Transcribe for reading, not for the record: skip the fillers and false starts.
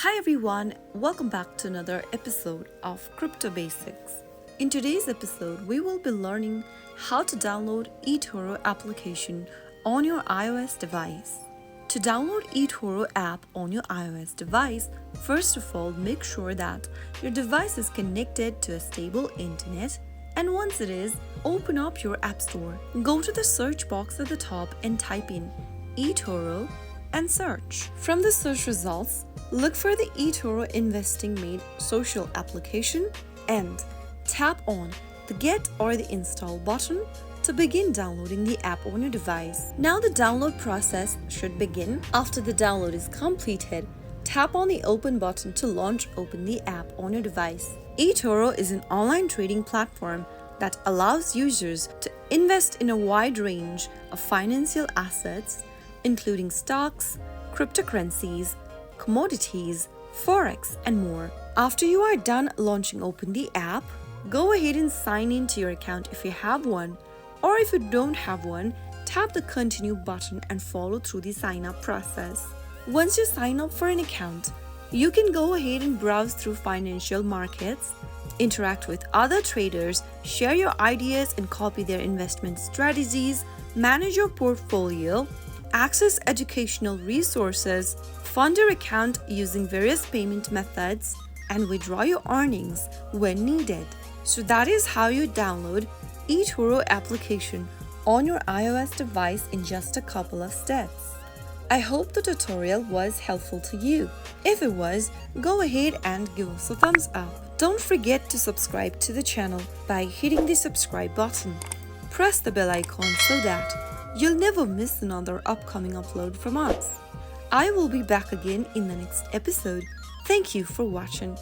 Hi everyone, welcome back to another episode of Crypto Basics. In today's episode, we will be learning how to download eToro application on your iOS device. To download eToro app on your iOS device, first of all, make sure that your device is connected to a stable internet, and once it is, open up your app store. Go to the search box at the top and type in eToro and search. From the search results, look for the eToro Investing Made social application and tap on the Get or the Install button to begin downloading the app on your device. Now the download process should begin. After the download is completed, tap on the Open button to open the app on your device. eToro is an online trading platform that allows users to invest in a wide range of financial assets, including stocks, cryptocurrencies, commodities, forex, and more. After you are done open the app, go ahead and sign into your account if you have one, or if you don't have one, tap the continue button and follow through the sign up process. Once you sign up for an account, you can go ahead and browse through financial markets, interact with other traders, share your ideas and copy their investment strategies, manage your portfolio, access educational resources, fund your account using various payment methods, and withdraw your earnings when needed. So that is how you download eToro application on your iOS device in just a couple of steps. I hope the tutorial was helpful to you. If it was, go ahead and give us a thumbs up. Don't forget to subscribe to the channel by hitting the subscribe button. Press the bell icon so that you'll never miss another upcoming upload from us. I will be back again in the next episode. Thank you for watching.